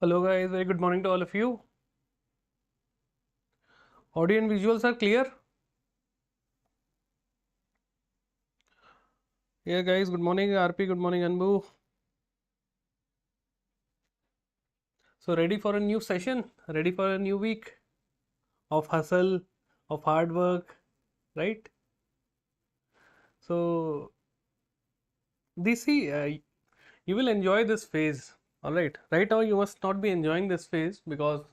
Hello guys, very good morning to all of you. Audio and visuals are clear? Yeah guys, good morning RP, good morning Anbu. So ready for a new session, ready for a new week of hustle, of hard work, right? So you will enjoy this phase, alright? Right now you must not be enjoying this phase because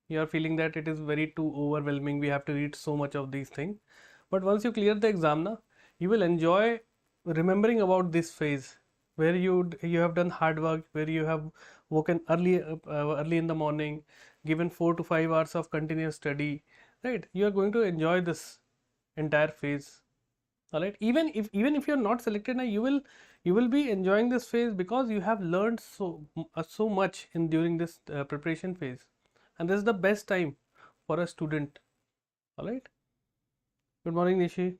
you are feeling that it is very too overwhelming, we have to read so much of these things. But once you clear the exam now, you will enjoy remembering about this phase where you have done hard work, where you have woken early in the morning, given 4 to 5 hours of continuous study, right? You are going to enjoy this entire phase, all right? Even if you're not selected now, you will be enjoying this phase because you have learned so much in during this preparation phase, and this is the best time for a student, all right? Good morning Nishi.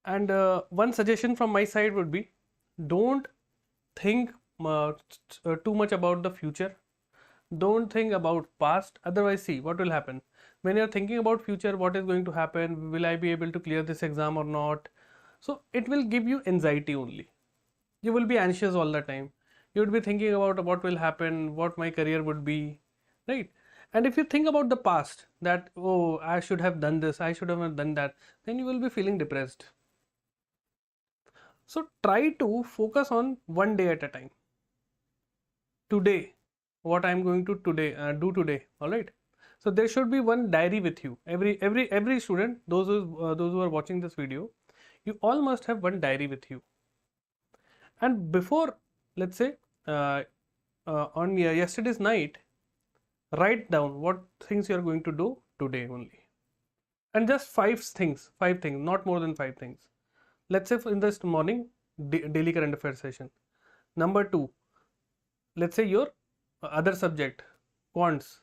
And one suggestion from my side would be, don't think too much about the future, don't think about past. Otherwise, see what will happen when you're thinking about future. What is going to happen? Will I be able to clear this exam or not? So it will give you anxiety only. You will be anxious all the time. You would be thinking about what will happen, what my career would be, right? And if you think about the past, that oh, I should have done this, I should have done that, then you will be feeling depressed. So try to focus on one day at a time. Today, what I'm going to do today, all right? So there should be one diary with you. Every student, those who are watching this video, you all must have one diary with you. And before, let's say, uh, on yesterday's night, write down what things you are going to do today only, and just five things, not more than five things. Let's say in this morning, daily current affairs session. Number two, let's say your other subject, quants.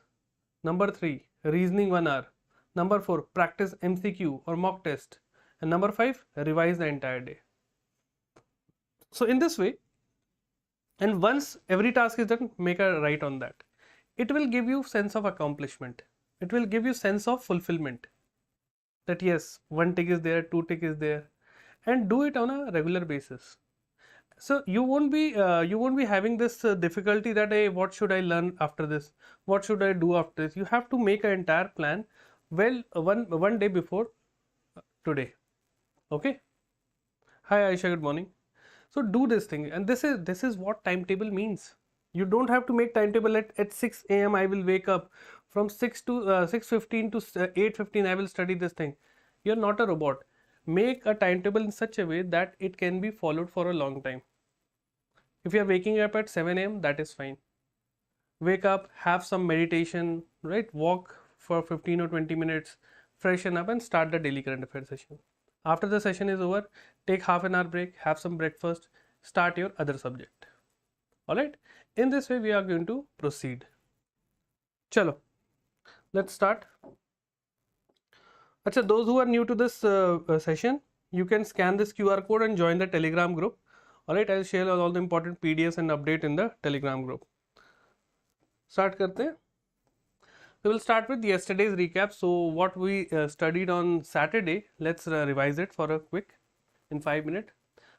Number three, reasoning 1 hour. Number four, practice MCQ or mock test. And number five, revise the entire day. So in this way, and once every task is done, make a write on that. It will give you sense of accomplishment. It will give you sense of fulfillment, that yes, one tick is there, two tick is there, and do it on a regular basis. So you won't be having this difficulty that, hey, what should I learn after this, what should I do after this. You have to make an entire plan, well, one day before today. Okay. Hi Aisha, good morning. So do this thing, and this is what timetable means. You don't have to make timetable at 6 a.m. I will wake up from 6 to 6:15 to 8:15 I will study this thing. You're not a robot. Make a timetable in such a way that it can be followed for a long time. If you're waking up at 7 a.m., that is fine. Wake up, have some meditation, right? Walk for 15 or 20 minutes, freshen up, and start the daily current affairs session. After the session is over, take half an hour break, have some breakfast, start your other subject. Alright? In this way, we are going to proceed. Chalo, let's start. Achha, those who are new to this session, you can scan this QR code and join the Telegram group. Alright, I'll share all the important PDFs and update in the Telegram group. Start karte hain. We will start with yesterday's recap. So what we studied on Saturday, let's revise it for a quick in 5 minutes.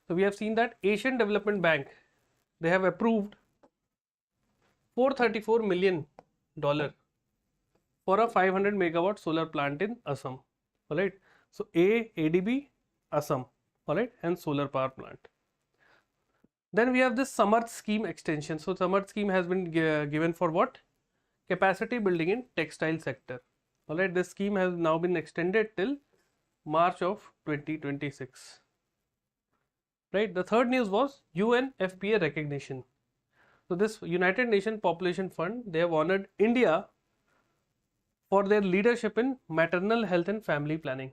So we have seen that Asian Development Bank, they have approved $434 million for a 500 megawatt solar plant in Assam. All right. So ADB, Assam, all right, and solar power plant. Then we have this Samarth scheme extension. So Samarth scheme has been given for what? Capacity building in textile sector. All right, this scheme has now been extended till March of 2026. Right. The third news was UNFPA recognition. So this United Nations Population Fund, they have honored India for their leadership in maternal health and family planning.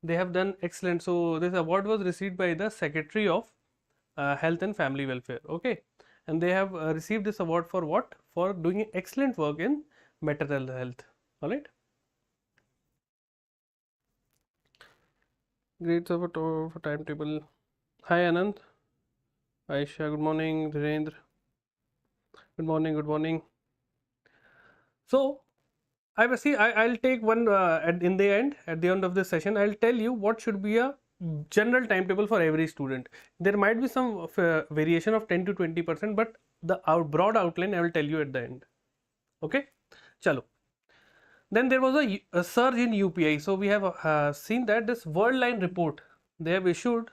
They have done excellent. So this award was received by the Secretary of Health and Family Welfare. Okay, and they have received this award for what? For doing excellent work in maternal health. All right. Grades of a timetable. Hi Anand. Aisha, good morning. Dhirendra, good morning. Good morning. So, I'll take one in the end. At the end of this session, I'll tell you what should be a general timetable for every student. There might be some variation of 10 to 20%, but the broad outline I will tell you at the end. Okay, chalo. Then there was a surge in UPI. So we have seen that this Worldline report, they have issued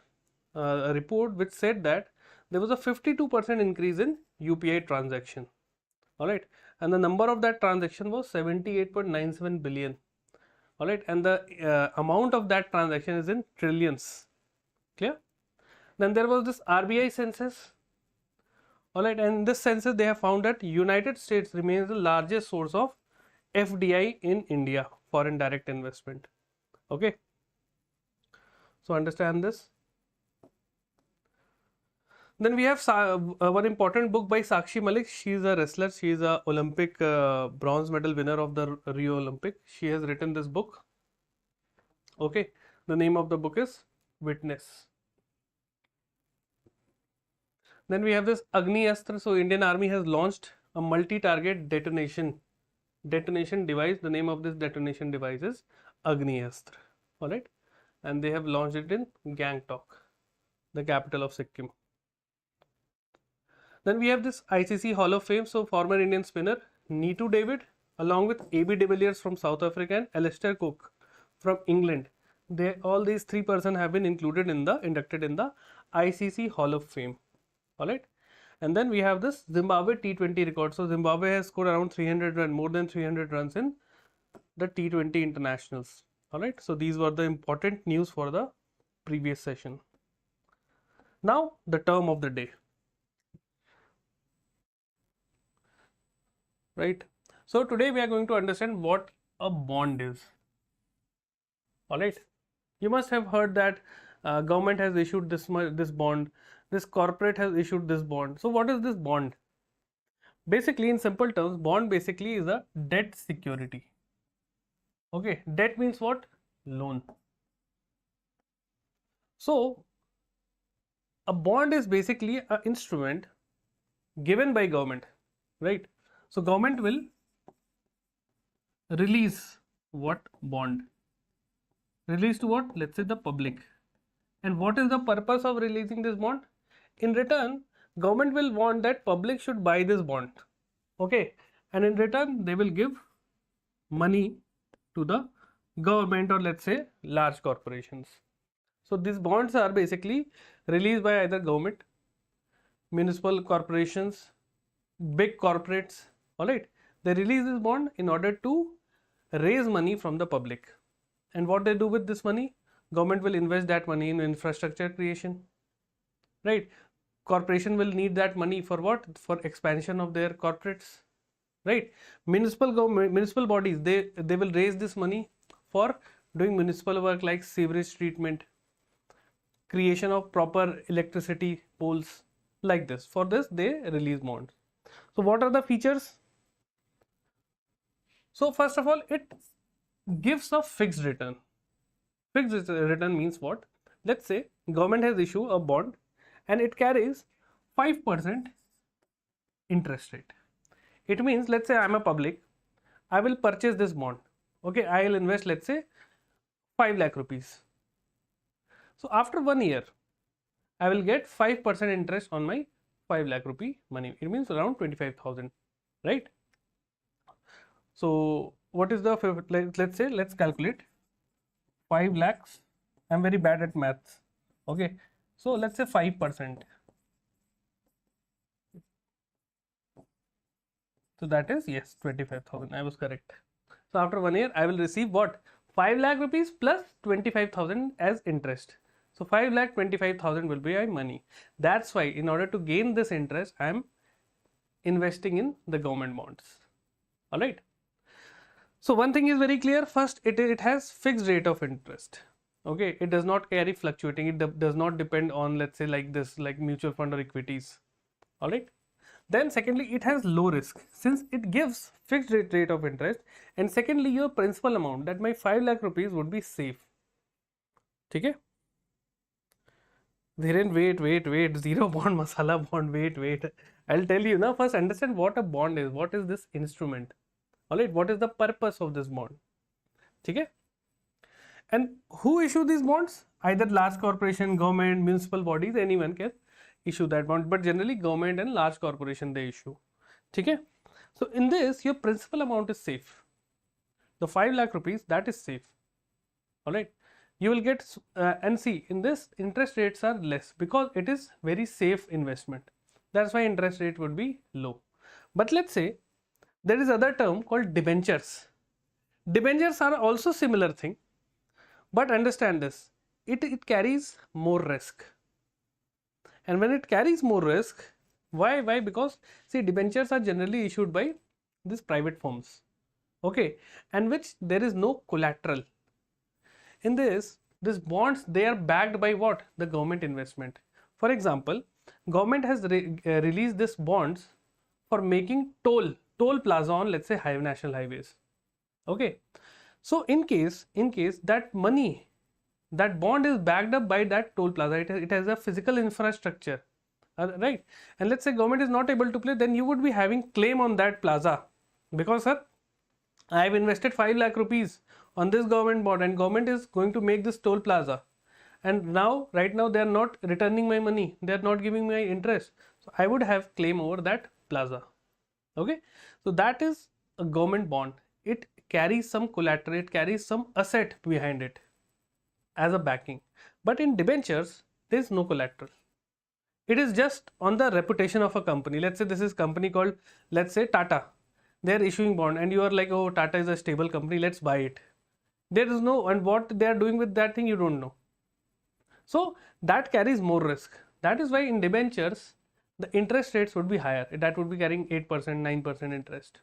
a report which said that there was a 52% increase in UPI transaction. All right, and the number of that transaction was 78.97 billion. All right, and the amount of that transaction is in trillions. Clear? Then there was this RBI census. All right, and in this census they have found that United States remains the largest source of FDI in India, foreign direct investment. Okay, so understand this. Then we have one important book by Sakshi Malik. She is a wrestler. She is a Olympic bronze medal winner of the Rio Olympic. She has written this book. Okay, the name of the book is Witness. Then we have this Agni Astra. So Indian Army has launched a multi-target detonation device. The name of this detonation device is Agni Astra. All right, and they have launched it in Gangtok, the capital of Sikkim. Then we have this ICC Hall of Fame. So former Indian spinner Neetu David along with AB de Villiers from South Africa and Alistair Cook from England. All these three persons have been inducted in the ICC Hall of Fame. All right. And then we have this Zimbabwe T20 record. So Zimbabwe has scored around 300 runs, more than 300 runs in the T20 internationals. All right. So these were the important news for the previous session. Now the term of the day. Right. So today we are going to understand what a bond is. All right. You must have heard that government has issued this bond. This corporate has issued this bond. So what is this bond? Basically, in simple terms, bond basically is a debt security. Okay, debt means what? Loan. So a bond is basically an instrument given by government, right? So government will release what? Bond. Release to what? Let's say the public. And what is the purpose of releasing this bond? In return, government will want that public should buy this bond. Okay. And in return, they will give money to the government or let's say large corporations. So these bonds are basically released by either government, municipal corporations, big corporates. All right. They release this bond in order to raise money from the public. And what they do with this money? Government will invest that money in infrastructure creation, right? Corporation will need that money for what? For expansion of their corporates, right? Municipal bodies, they will raise this money for doing municipal work like sewerage treatment, creation of proper electricity poles, like this. For this, they release bonds. So what are the features? So first of all, it gives a fixed return. Fixed return means what? Let's say government has issued a bond and it carries 5% interest rate. It means, let's say I am a public, I will purchase this bond. Okay, I will invest, let's say 5 lakh rupees. So after 1 year, I will get 5% interest on my 5 lakh rupee money. It means around 25,000, right? So what is the, let's calculate 5 lakhs. I'm very bad at maths. Okay, so let's say 5%. So that is, yes, 25,000. I was correct. So after 1 year, I will receive what? 5 lakh rupees plus 25,000 as interest. So 5 lakh 25,000 will be my money. That's why in order to gain this interest, I am investing in the government bonds. All right. So one thing is very clear. First, it has fixed rate of interest. Okay, it does not carry fluctuating. It does not depend on, let's say, like this, like mutual fund or equities. All right. Then secondly, it has low risk since it gives fixed rate of interest. And secondly, your principal amount, that my 5 lakh rupees would be safe. Okay. Dhiren, wait. Zero bond, masala bond, wait. I'll tell you now. First, understand what a bond is. What is this instrument? Alright, what is the purpose of this bond? Okay? And who issue these bonds? Either large corporation, government, municipal bodies, anyone can issue that bond. But generally, government and large corporation they issue. Okay? So in this, your principal amount is safe. The 5 lakh rupees that is safe. Alright. You will get and see in this interest rates are less because it is very safe investment. That's why interest rate would be low. But let's say there is other term called debentures. Debentures are also similar thing, but understand this, it carries more risk. And when it carries more risk, why? Because see, debentures are generally issued by these private firms, okay, and which there is no collateral. In this bonds, they are backed by what? The government investment. For example, government has released this bonds for making toll plaza on, let's say, national highways. Okay, so in case that money, that bond is backed up by that toll plaza, it has a physical infrastructure, right? And let's say government is not able to pay, then you would be having claim on that plaza because, sir, I have invested 5 lakh rupees on this government bond and government is going to make this toll plaza, and right now they are not returning my money, they are not giving me interest, so I would have claim over that plaza. Okay, so that is a government bond. It carries some collateral, it carries some asset behind it as a backing. But in debentures, there is no collateral. It is just on the reputation of a company. Let's say this is company called, let's say, Tata. They are issuing bond and you are like, oh, Tata is a stable company, let's buy it. There is no, and what they are doing with that thing, you don't know. So that carries more risk. That is why in debentures, the interest rates would be higher. That would be carrying 8%, 9% interest.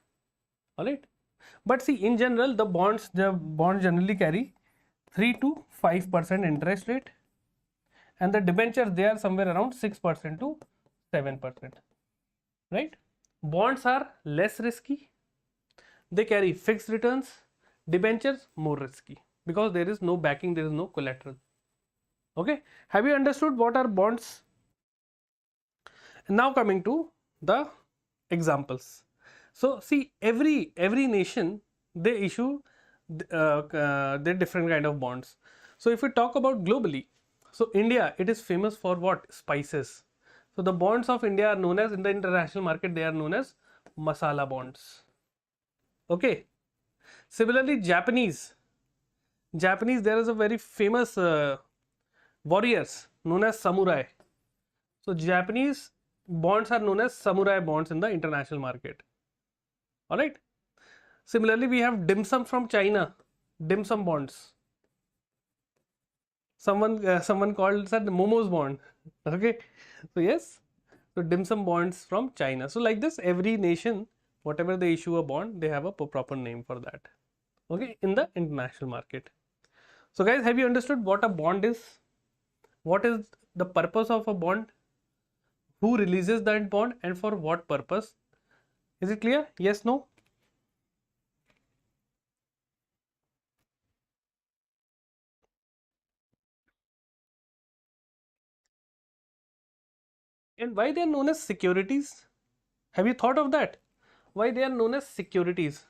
Alright. But see, in general, the bonds generally carry 3 to 5% interest rate, and the debentures, they are somewhere around 6% to 7%. Right? Bonds are less risky. They carry fixed returns. Debentures more risky because there is no backing, there is no collateral. Okay, have you understood what are bonds? Now coming to the examples. So see, every nation, they issue their different kind of bonds. So if we talk about globally, so India, it is famous for what? Spices. So the bonds of India are known as, in the international market, they are known as masala bonds. Okay. Similarly, Japanese, there is a very famous warriors known as samurai. So Japanese bonds are known as samurai bonds in the international market. Alright. Similarly, we have dim sum from China, dim sum bonds. Someone called that the Momo's bond. Okay. So yes, so dim sum bonds from China. So like this, every nation, whatever they issue a bond, they have a proper name for that. Okay, in the international market. So guys, have you understood what a bond is? What is the purpose of a bond? Who releases that bond and for what purpose? Is it clear? Yes, no? And why they are known as securities? Have you thought of that? Why they are known as securities?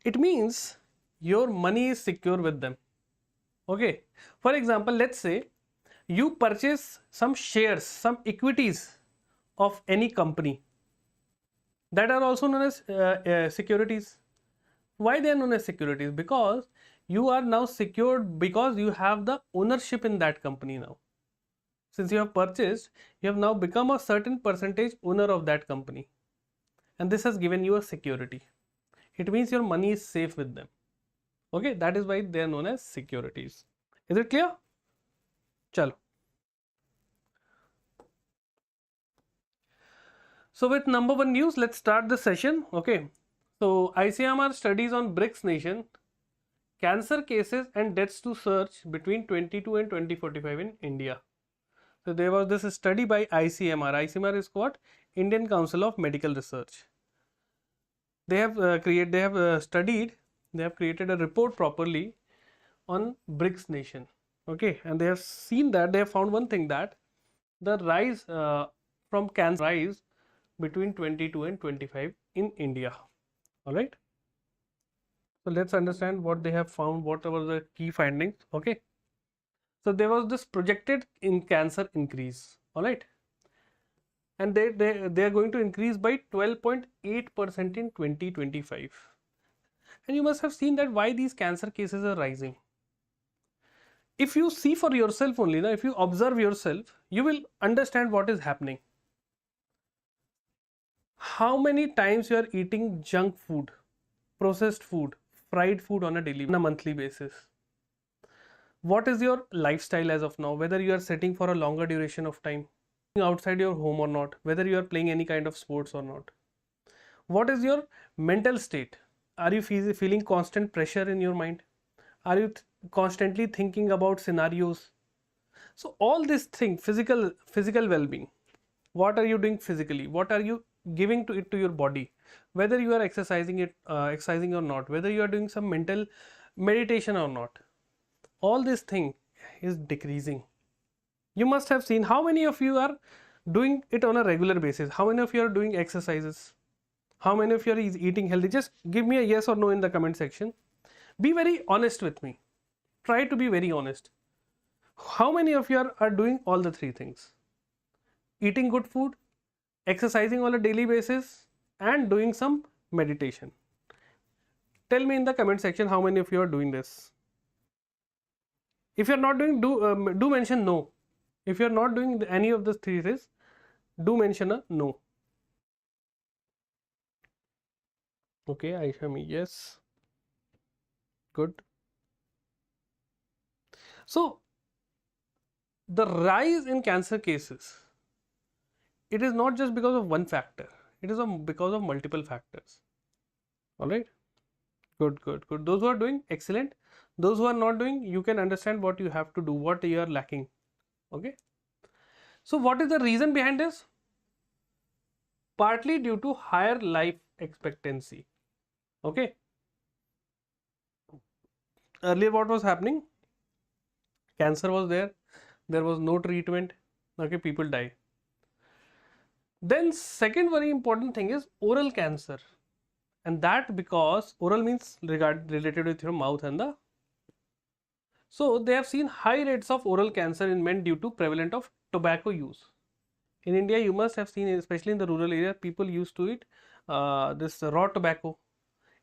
It means your money is secure with them. Okay. For example, let's say you purchase some shares, some equities of any company, that are also known as securities. Why they are known as securities? Because you are now secured because you have the ownership in that company now. Since you have purchased, you have now become a certain percentage owner of that company, and this has given you a security. It means your money is safe with them. Okay, that is why they are known as securities. Is it clear? Chalo. So with number 1 news, let's start the session. Okay. So ICMR studies on BRICS nation, cancer cases and deaths to surge between 22 and 2045 in India. So there was this study by ICMR. ICMR is what? Indian Council of Medical Research. They have created a report properly on BRICS nation. Okay, and they have seen that, they have found one thing, that the rise from cancer rise between 22 and 25 in India. All right. So let's understand what they have found, what were the key findings. Okay. So there was this projected in cancer increase. All right. And they are going to increase by 12.8% in 2025. And you must have seen that why these cancer cases are rising. If you see for yourself only, if you observe yourself, you will understand what is happening. How many times you are eating junk food, processed food, fried food on a monthly basis? What is your lifestyle as of now? Whether you are sitting for a longer duration of time, outside your home or not, whether you are playing any kind of sports or not. What is your mental state? Are you feeling constant pressure in your mind? Are you constantly thinking about scenarios? So all this thing, physical well-being, what are you doing physically? What are you giving to your body? Whether you are exercising or not, whether you are doing some mental meditation or not, all this thing is decreasing. You must have seen how many of you are doing it on a regular basis. How many of you are doing exercises? How many of you are eating healthy? Just give me a yes or no in the comment section. Be very honest with me. Try to be very honest. How many of you are doing all the three things? Eating good food, exercising on a daily basis, and doing some meditation. Tell me in the comment section how many of you are doing this. If you are not doing, do mention no. If you are not doing any of the three things, do mention a no. Okay, Aisha, me yes. Good. So the rise in cancer cases, it is not just because of one factor, it is because of multiple factors. All right. Good. Those who are doing, excellent. Those who are not doing, you can understand what you have to do, what you are lacking. Okay. So what is the reason behind this? Partly due to higher life expectancy. Okay. Earlier what was happening? Cancer was there was no treatment. Okay, people die. Then second very important thing is oral cancer, and that because oral means related with your mouth and the. So they have seen high rates of oral cancer in men due to prevalence of tobacco use. In India, you must have seen, especially in the rural area, people used to eat this raw tobacco.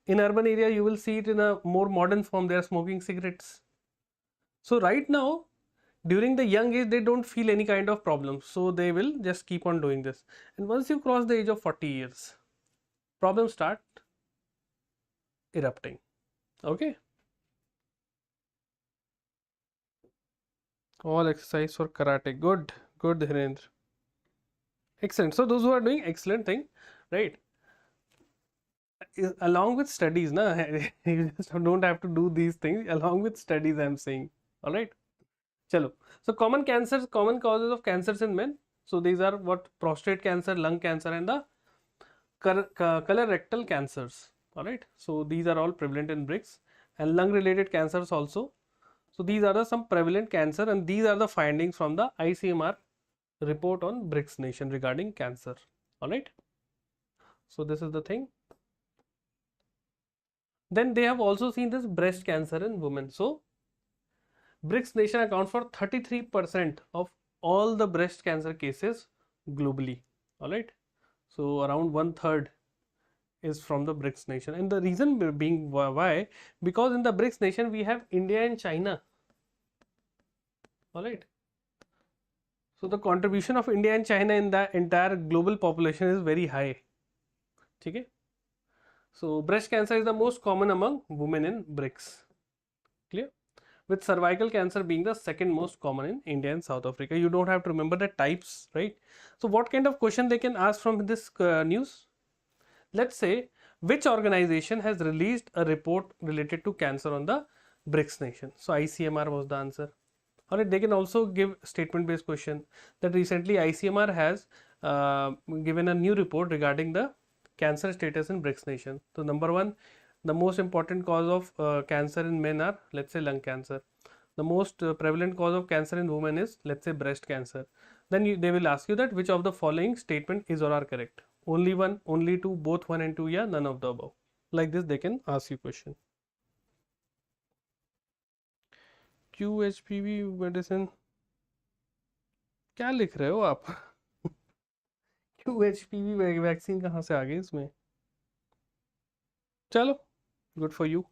In urban area, you will see it in a more modern form. They are smoking cigarettes. So right now, during the young age, they don't feel any kind of problem. So they will just keep on doing this. And once you cross the age of 40 years, problems start erupting. Okay. All exercise for karate. Good, Dhirendra. Excellent. So those who are doing, excellent thing, right? Along with studies, you just don't have to do these things. Along with studies, I'm saying. All right. Chalo. So common causes of cancers in men. So these are what? Prostate cancer, lung cancer, and the colorectal cancers. All right. So these are all prevalent in BRICS, and lung related cancers also. So these are some prevalent cancer, and these are the findings from the ICMR report on BRICS nation regarding cancer. All right. So this is the thing. Then they have also seen this breast cancer in women. So BRICS nation account for 33% of all the breast cancer cases globally. All right. So around 1/3 is from the BRICS nation, and the reason being why? Because in the BRICS nation we have India and China. All right. So the contribution of India and China in the entire global population is very high. Okay. So breast cancer is the most common among women in BRICS. Clear? With cervical cancer being the second most common in India and South Africa. You don't have to remember the types, right? So what kind of question they can ask from this news? Let's say, which organization has released a report related to cancer on the BRICS nation? So ICMR was the answer. Alright, they can also give statement based question that recently ICMR has given a new report regarding the cancer status in BRICS nation. So number one, the most important cause of cancer in men are, let's say, lung cancer. the most prevalent cause of cancer in women is, let's say, breast cancer, then they will ask you that which of the following statement is or are correct. Only one, only two, both one and two, yeah, none of the above. Like this they can ask you question. QHPV medicine, क्या लिख रहे हो आप? QHPV vaccine कहाँ से आ गई इसमें? चलो, good for you.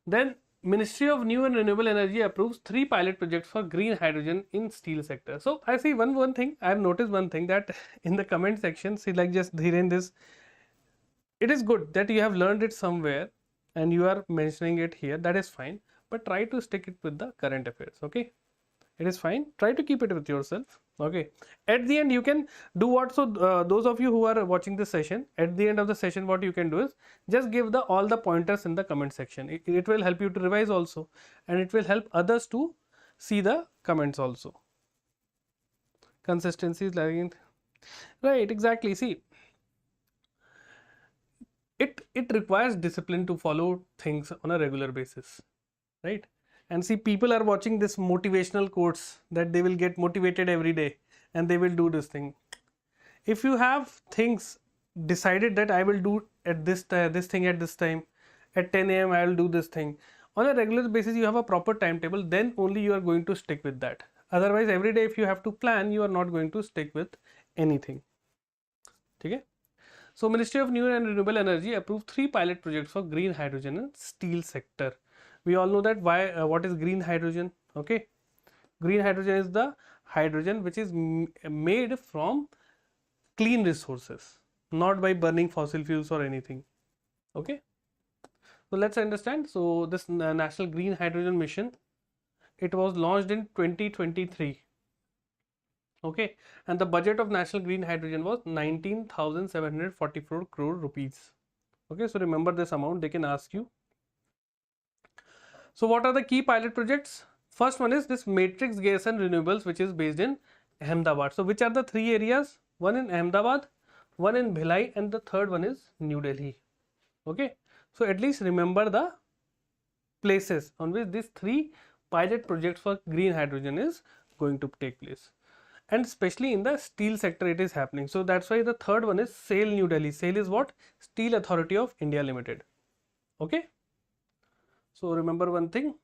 Then Ministry of New and Renewable Energy approves 3 pilot projects for green hydrogen in steel sector. So I see one thing, I have noticed one thing, that in the comment section, see, like just Dhiren, this, it is good that you have learned it somewhere and you are mentioning it here, that is fine, but try to stick it with the current affairs, okay? It is fine, try to keep it with yourself, okay? At the end you can do what, so those of you who are watching this session, at the end of the session what you can do is just give all the pointers in the comment section. It will help you to revise also, and it will help others to see the comments also. Consistency is lagging, right? Exactly. See, it requires discipline to follow things on a regular basis, right? And see, people are watching this motivational quotes that they will get motivated every day and they will do this thing. If you have things decided that I will do at this thing at this time, at 10 a.m. I will do this thing on a regular basis, you have a proper timetable, then only you are going to stick with that. Otherwise, every day if you have to plan, you are not going to stick with anything. Okay? So Ministry of New and Renewable Energy approved 3 pilot projects for green hydrogen in steel sector. We all know that what is green hydrogen, okay? Green hydrogen is the hydrogen which is made from clean resources, not by burning fossil fuels or anything, okay? So let's understand. So this National Green Hydrogen Mission, it was launched in 2023, okay? And the budget of National Green Hydrogen was 19,744 crore rupees, okay? So remember this amount, they can ask you. So what are the key pilot projects? First one is this Matrix Gas and Renewables, which is based in Ahmedabad. So which are the 3 areas? One in Ahmedabad, one in Bhilai, and the third one is New Delhi. Okay. So at least remember the places on which these 3 pilot projects for green hydrogen is going to take place. And especially in the steel sector it is happening. So that's why the third one is SAIL New Delhi. SAIL is what? Steel Authority of India Limited. Okay. So remember one thing.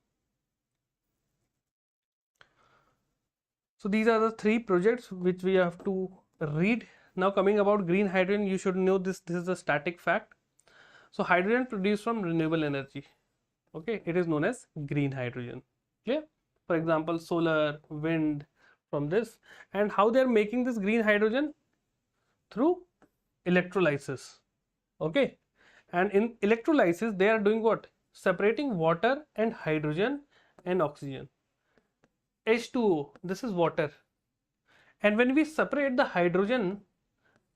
So these are the 3 projects which we have to read. Now coming about green hydrogen, you should know this is a static fact. So hydrogen produced from renewable energy, okay, it is known as green hydrogen. Clear? For example, solar, wind, from this. And how they are making this green hydrogen? Through electrolysis, okay? And in electrolysis they are doing what? Separating water and hydrogen and oxygen. H2O, this is water, and when we separate the hydrogen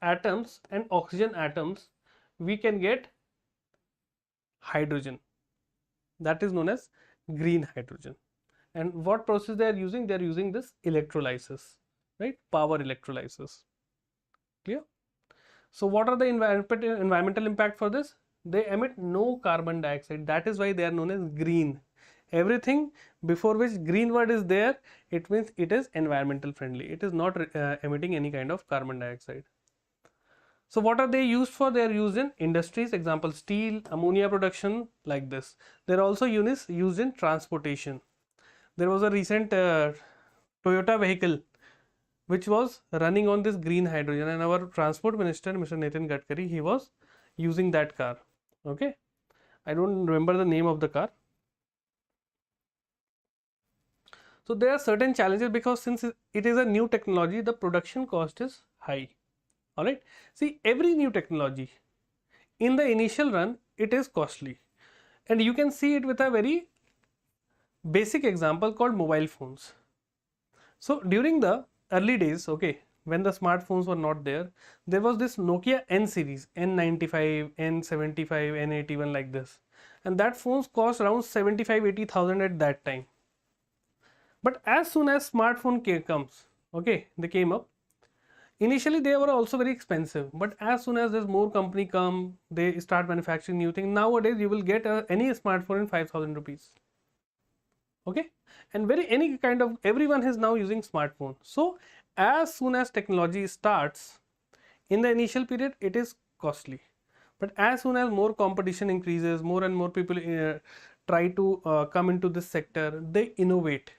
atoms and oxygen atoms, we can get hydrogen, that is known as green hydrogen. And what process they are using? They are using this electrolysis, right? Power electrolysis. Clear? So what are the environmental impact for this? They emit no carbon dioxide, that is why they are known as green. Everything before which green word is there, it means it is environmental friendly, it is not emitting any kind of carbon dioxide. So what are they used for? They are used in industries, example steel, ammonia production, like this. They are also used in transportation. There was a recent Toyota vehicle which was running on this green hydrogen, and our transport minister, Mr. Nitin Gadkari, he was using that car, okay? I don't remember the name of the car. So there are certain challenges because since it is a new technology, the production cost is high. Alright. See, every new technology in the initial run, it is costly. And you can see it with a very basic example called mobile phones. So during the early days, okay, when the smartphones were not there, there was this Nokia N series, N95, N75, N81, like this. And that phones cost around 75-80,000 at that time. But as soon as smartphone comes, okay, they came up. Initially they were also very expensive, but as soon as there's more company come, they start manufacturing new things. Nowadays you will get any smartphone in 5,000 rupees. Okay, and any kind of, everyone is now using smartphone. So as soon as technology starts, in the initial period it is costly, but as soon as more competition increases, more and more people try to come into this sector, they innovate,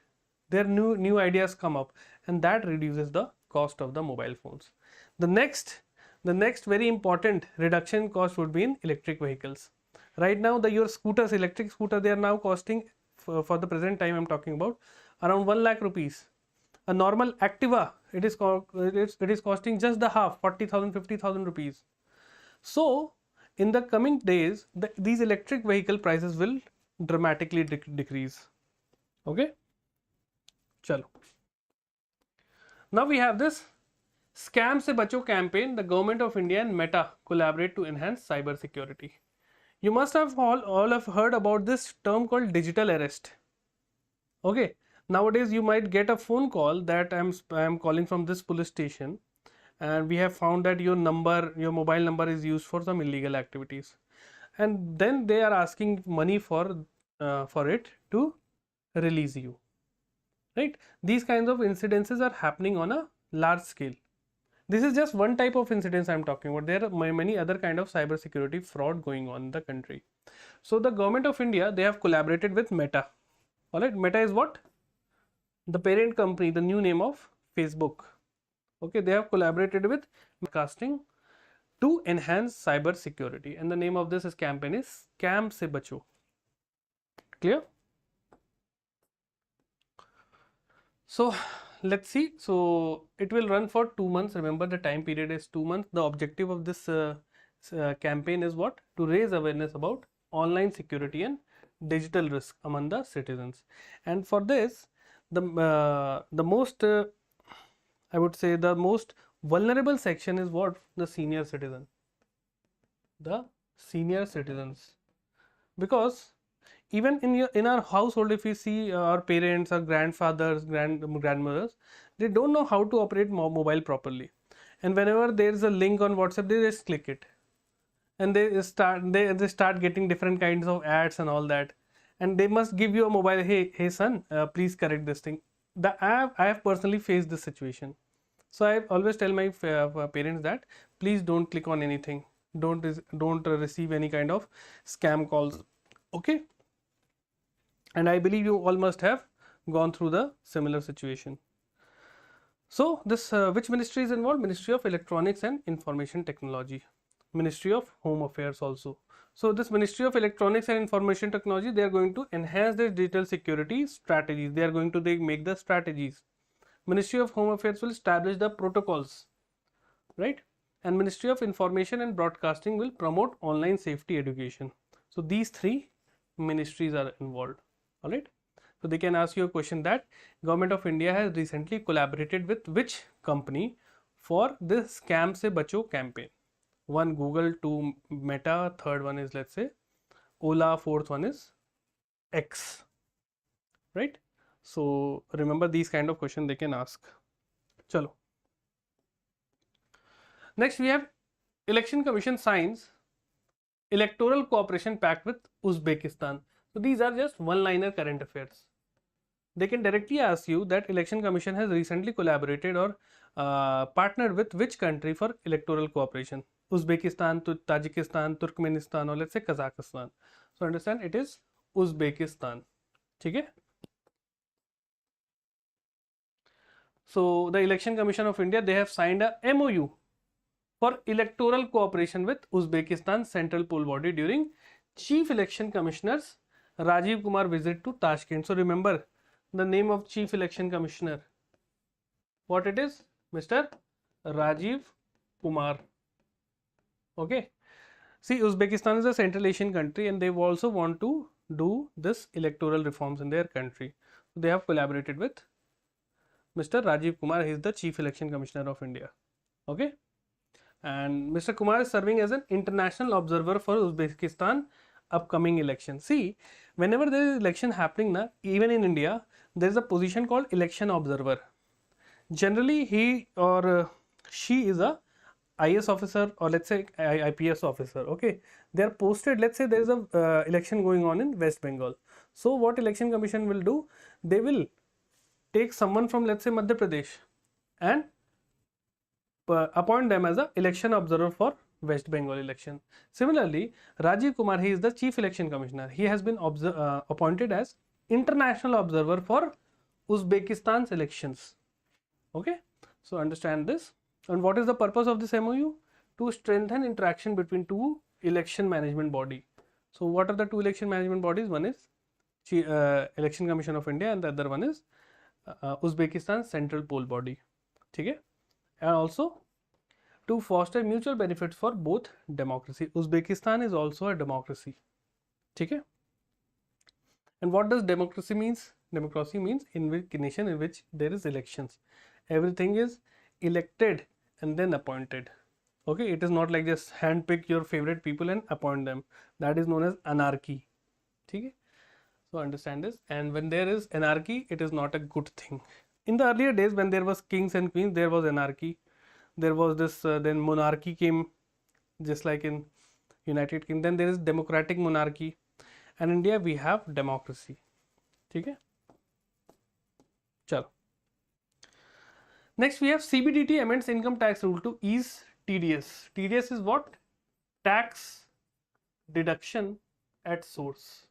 their new ideas come up, and that reduces the cost of the mobile phones. The next very important reduction in cost would be in electric vehicles. Right now your scooters, electric scooter, they are now costing, for the present time I'm talking about, around 1 lakh rupees. A normal Activa, it is costing just the half, 40,000, 50,000 rupees. So in the coming days, these electric vehicle prices will dramatically decrease. Okay, chalo. Now we have this Scam Se Bacho campaign. The government of India and Meta collaborate to enhance cyber security. You must have all have heard about this term called digital arrest. Okay, nowadays you might get a phone call that I'm calling from this police station, and we have found that your mobile number is used for some illegal activities, and then they are asking money for it to release you. Right? These kinds of incidences are happening on a large scale. This is just one type of incidents I'm talking about. There are many other kind of cyber security fraud going on in the country. So the government of India, they have collaborated with Meta. All right, Meta is what? The parent company, the new name of Facebook. Okay, they have collaborated with casting to enhance cyber security, and the name of this campaign is Scam Se Bacho. Clear? So let's see. So it will run for 2 months. Remember, the time period is 2 months. The objective of this campaign is what? To raise awareness about online security and digital risk among the citizens. And for this, the most I would say the most vulnerable section is what? The senior citizen. The senior citizens, because even in our household, if we see our parents, our grandfathers, grandmothers, they don't know how to operate mobile properly, and whenever there is a link on WhatsApp, they just click it, and they start getting different kinds of ads and all that, and they must give you a mobile. Hey son, please correct this thing. I have personally faced this situation, so I always tell my parents that please don't click on anything, don't receive any kind of scam calls. Okay. And I believe you all must have gone through the similar situation. So this which ministry is involved? Ministry of Electronics and Information Technology, Ministry of Home Affairs also. So this Ministry of Electronics and Information Technology, they are going to enhance their digital security strategies. They are going to make the strategies. Ministry of Home Affairs will establish the protocols, right? And Ministry of Information and Broadcasting will promote online safety education. So these three ministries are involved. All right. So they can ask you a question that Government of India has recently collaborated with which company for this Scam Se Bacho campaign? One Google, two Meta, third one is, let's say, Ola, fourth one is X. Right. So remember, these kind of questions they can ask. Chalo. Next we have Election Commission signs Electoral Cooperation Pact with Uzbekistan. So these are just one-liner current affairs. They can directly ask you that Election Commission has recently collaborated or partnered with which country for electoral cooperation? Uzbekistan, Tajikistan, Turkmenistan, or let's say Kazakhstan. So understand, it is Uzbekistan. Okay? So the Election Commission of India, they have signed a MOU for electoral cooperation with Uzbekistan Central Poll Body during Chief Election Commissioner's Rajiv Kumar visit to Tashkent. So remember the name of Chief Election Commissioner. What it is? Mr. Rajiv Kumar. Okay. See, Uzbekistan is a Central Asian country, and they also want to do this electoral reforms in their country. They have collaborated with Mr. Rajiv Kumar. He is the Chief Election Commissioner of India. Okay. And Mr. Kumar is serving as an international observer for Uzbekistan upcoming election. See, whenever there is election happening, even in India, there is a position called election observer. Generally, he or she is a IS officer, or let's say IPS officer. Okay, they are posted. Let's say there is a election going on in West Bengal. So what election commission will do, they will take someone from, let's say, Madhya Pradesh and appoint them as a election observer for West Bengal election. Similarly, Rajiv Kumar, he is the chief election commissioner. He has been appointed as international observer for Uzbekistan's elections. Okay, so understand this. And what is the purpose of this MOU? To strengthen interaction between two election management body. So what are the two election management bodies? One is Election Commission of India and the other one is Uzbekistan Central Poll Body. Okay? And also to foster mutual benefits for both democracy. Uzbekistan is also a democracy. Okay? And what does democracy means? Democracy means in which nation in which there is elections. Everything is elected and then appointed. Okay, it is not like just handpick your favorite people and appoint them. That is known as anarchy. Okay? So understand this. And when there is anarchy, it is not a good thing. In the earlier days, when there was kings and queens, there was anarchy. There was this, then monarchy came, just like in United Kingdom. Then there is democratic monarchy. And in India, we have democracy. Okay? Chalo. Next, we have CBDT amends income tax rule to ease TDS. TDS is what? Tax deduction at source.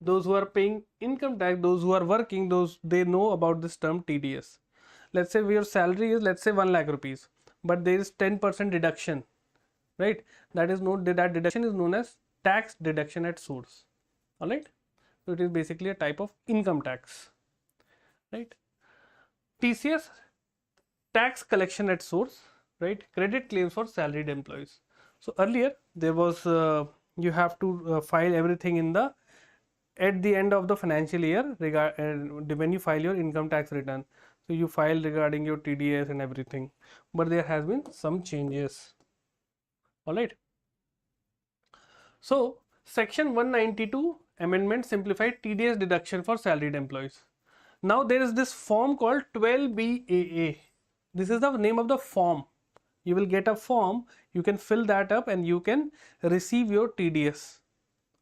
Those who are paying income tax, those who are working, they know about this term TDS. Let's say your salary is, let's say, 1 lakh rupees, but there is 10% deduction, right? That deduction is known as tax deduction at source. All right. So it is basically a type of income tax, right? TCS, tax collection at source, right? Credit claims for salaried employees. So earlier there was you have to file everything in the at the end of the financial year when you file your income tax return. So you file regarding your TDS and everything, but there has been some changes. All right. So section 192 amendment simplified TDS deduction for salaried employees. Now there is this form called 12BAA. This is the name of the form. You will get a form, you can fill that up and you can receive your TDS.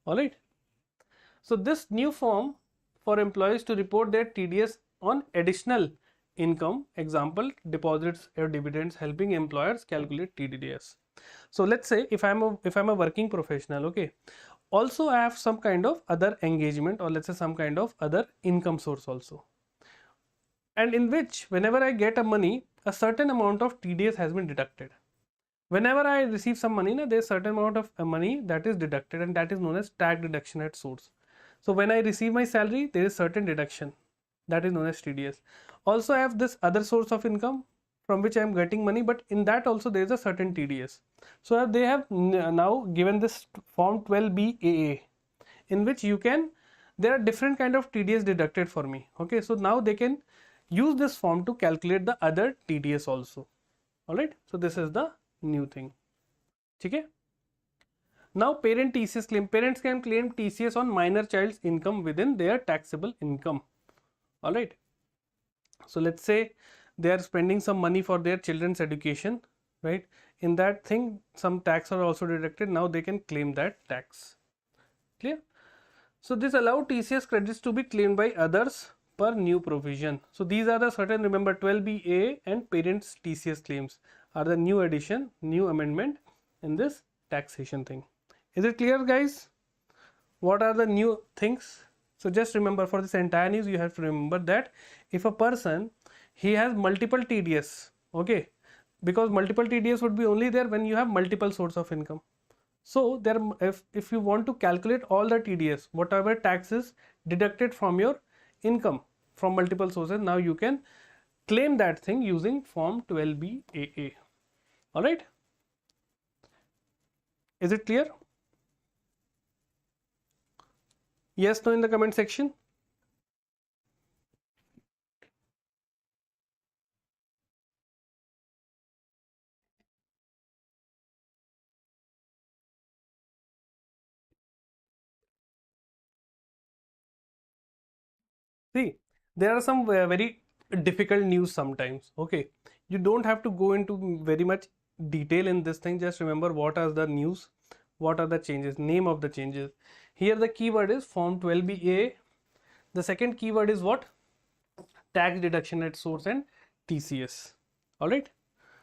All right. So this new form for employees to report their TDS on additional income, example deposits or dividends, helping employers calculate TDS. So let's say if I'm a working professional, okay, also I have some kind of other engagement, or let's say some kind of other income source also, and in which whenever I get a money, a certain amount of TDS has been deducted. Whenever I receive some money, there is a certain amount of money that is deducted, and that is known as tax deduction at source. So when I receive my salary, there is certain deduction that is known as TDS. Also I have this other source of income from which I am getting money, but in that also there is a certain TDS. So they have now given this form 12BAA, in which there are different kind of TDS deducted for me. Okay, so now they can use this form to calculate the other TDS also. All right, so this is the new thing. Okay. Now parent TCS claim. Parents can claim TCS on minor child's income within their taxable income. All right. So let's say they are spending some money for their children's education, right? In that thing, some tax are also deducted. Now they can claim that tax. Clear? So this allows TCS credits to be claimed by others per new provision. So these are the certain, remember 12BA and parents TCS claims are the new addition, new amendment in this taxation thing. Is it clear, guys? What are the new things? So just remember, for this entire news you have to remember that if a person, he has multiple TDS, okay, because multiple TDS would be only there when you have multiple source of income. So there, if you want to calculate all the TDS, whatever taxes deducted from your income from multiple sources, now you can claim that thing using form 12BAA. All right. Is it clear? Yes, no in the comment section. See, there are some very difficult news sometimes. Okay, you don't have to go into very much detail in this thing. Just remember what are the news, what are the changes, name of the changes. Here the keyword is Form 12BA. The second keyword is what? Tax deduction at source and TCS. Alright.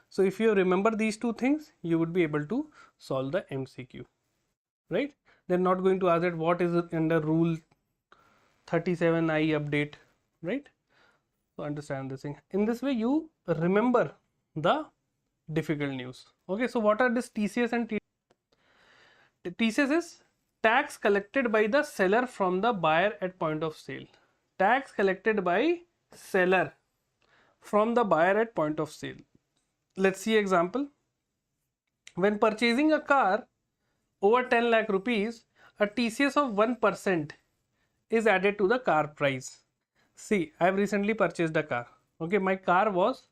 So if you remember these two things, you would be able to solve the MCQ. Right? They're not going to ask that what is under rule 37I update. Right? So understand this thing. In this way, you remember the difficult news. Okay, so what are this TCS and TDS? TCS is tax collected by the seller from the buyer at point of sale. Tax collected by seller from the buyer at point of sale. Let's see example. When purchasing a car over 10 lakh rupees, a TCS of 1% is added to the car price. See, I have recently purchased a car. Okay, my car was,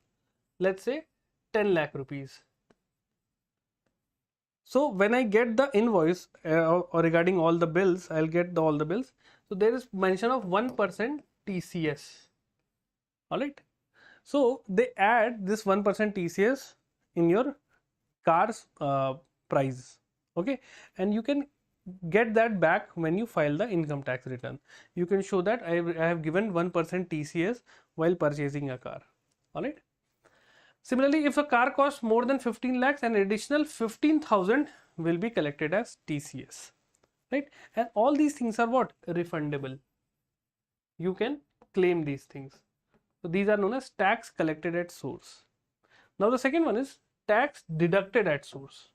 let's say, 10 lakh rupees. So when I get the invoice or regarding all the bills, I'll get all the bills. So there is mention of 1% TCS. Alright. So they add this 1% TCS in your car's price. Okay. And you can get that back when you file the income tax return. You can show that I have given 1% TCS while purchasing a car. Alright. Similarly, if a car costs more than 15 lakhs, an additional 15,000 will be collected as TCS, right? And all these things are what? Refundable. You can claim these things. So these are known as tax collected at source. Now the second one is tax deducted at source.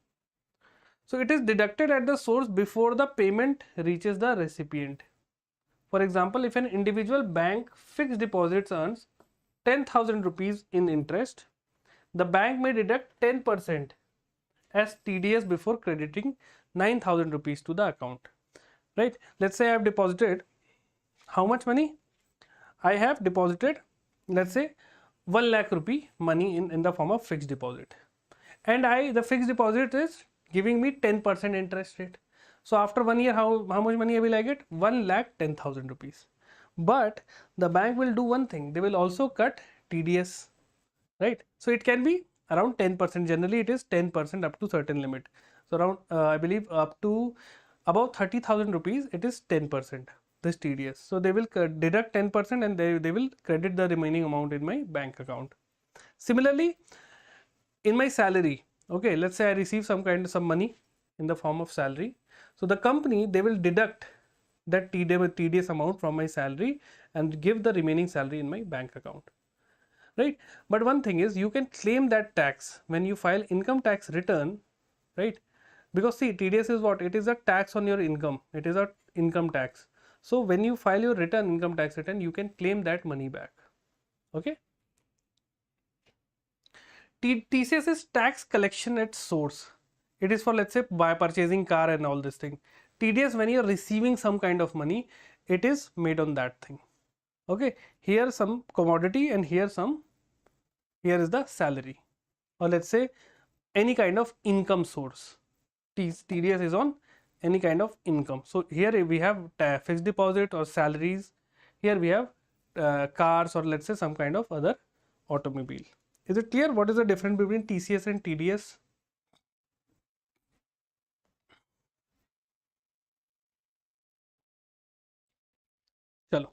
So it is deducted at the source before the payment reaches the recipient. For example, if an individual bank fixed deposits earns 10,000 rupees in interest, the bank may deduct 10% as TDS before crediting 9,000 rupees to the account. Right? Let's say I have deposited how much money? I have deposited, let's say, 1 lakh rupee money in the form of fixed deposit. And the fixed deposit is giving me 10% interest rate. So after 1 year, how much money will I get? 1,10,000 rupees. But the bank will do one thing. They will also cut TDS. Right, so it can be around 10%. Generally, it is 10% up to certain limit. So around, I believe, up to about 30,000 rupees, it is 10%. This TDS. So they will deduct 10% and they will credit the remaining amount in my bank account. Similarly, in my salary, okay, let's say I receive some money in the form of salary. So the company, they will deduct that TDS amount from my salary and give the remaining salary in my bank account. Right, but one thing is you can claim that tax when you file income tax return, right? Because see, TDS is what? It is a tax on your income. It is a income tax. So when you file your income tax return, you can claim that money back. Okay. TCS is tax collection at source. It is for, let's say, by purchasing car and all this thing. TDS, when you are receiving some kind of money, it is made on that thing. Okay, here some commodity and here is the salary, or let's say any kind of income source. TDS is on any kind of income. So here we have fixed deposit or salaries. Here we have cars, or let's say some kind of other automobile. Is it clear what is the difference between TCS and TDS? Chalo.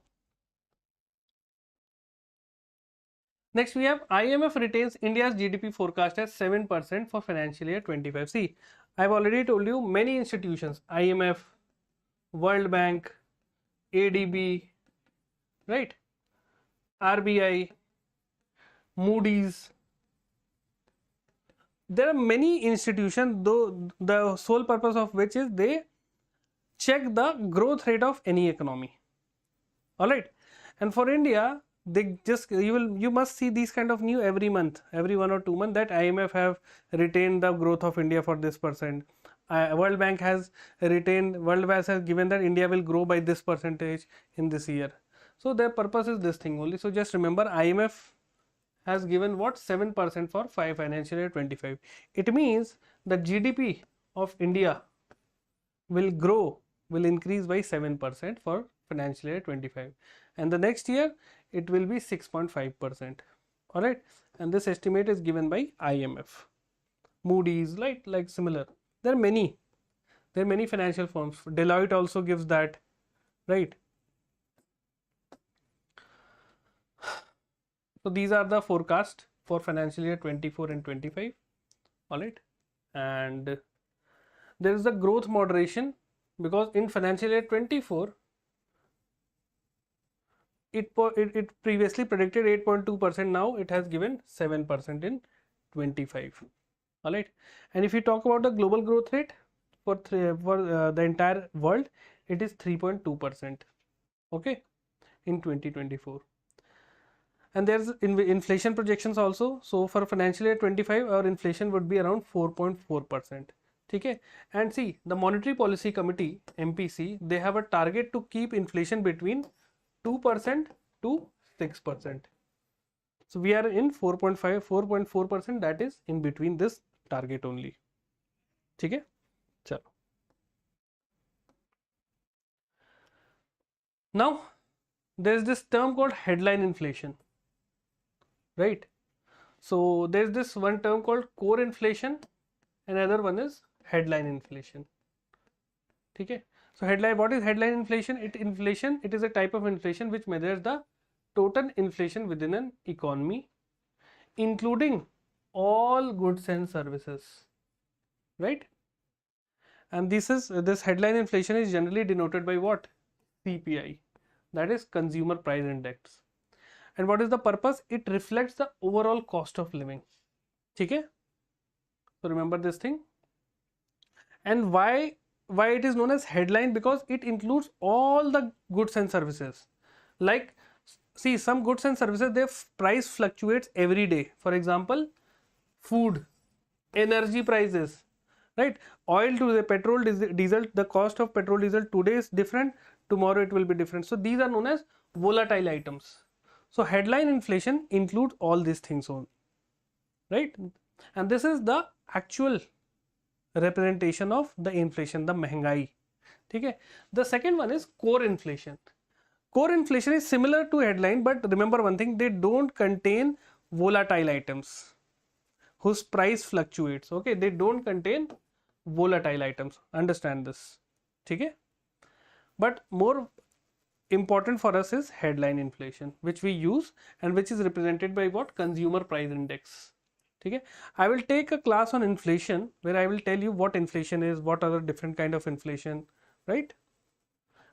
Next we have IMF retains India's GDP forecast as 7% for financial year 25. See, I have already told you many institutions, IMF, World Bank, ADB, right, RBI, Moody's. There are many institutions, though the sole purpose of which is they check the growth rate of any economy. Alright, and for India, they just you must see these kind of news every month, every 1 or 2 months, that IMF have retained the growth of India for this percent. World Bank has given that India will grow by this percentage in this year. So their purpose is this thing only. So just remember, IMF has given what? 7% for financial year 25. It means the GDP of India will increase by 7% for financial year 25, and the next year it will be 6.5%. all right, and this estimate is given by IMF. Moody's, like similar, there are many. There are many financial firms. Deloitte also gives that, right? So these are the forecast for financial year 24 and 25. All right. And there is a growth moderation because in financial year 24, it previously predicted 8.2%. Now it has given 7% in 25. All right. And if you talk about the global growth rate for the entire world, it is 3.2%. Okay, in 2024. And there's inflation projections also. So for financial year 25, our inflation would be around 4.4%. Okay. And see, the Monetary Policy Committee, MPC, they have a target to keep inflation between 2% to 6%. So we are in 4.5, 4.4%. That is in between this target only. Okay. Chalo. Now there is this term called headline inflation, right? So there is this one term called core inflation, and another one is headline inflation. Okay. So headline, what is headline inflation? It is a type of inflation which measures the total inflation within an economy, including all goods and services, right? And this headline inflation is generally denoted by what? CPI, that is Consumer Price Index. And what is the purpose? It reflects the overall cost of living. Okay. So remember this thing. And why it is known as headline? Because it includes all the goods and services. Like, see, some goods and services, their price fluctuates every day. For example, food, energy prices, right? Oil to the petrol, diesel, the cost of petrol, diesel today is different, tomorrow it will be different. So these are known as volatile items. So headline inflation includes all these things on, right? And this is the actual representation of the inflation, the महंगाई. Okay. The second one is core inflation. Core inflation is similar to headline, but remember one thing, they don't contain volatile items whose price fluctuates. Okay, they don't contain volatile items. Understand this. Okay. But more important for us is headline inflation, which we use and which is represented by what? Consumer Price Index. Okay. I will take a class on inflation where I will tell you what inflation is, what are the different kind of inflation, right?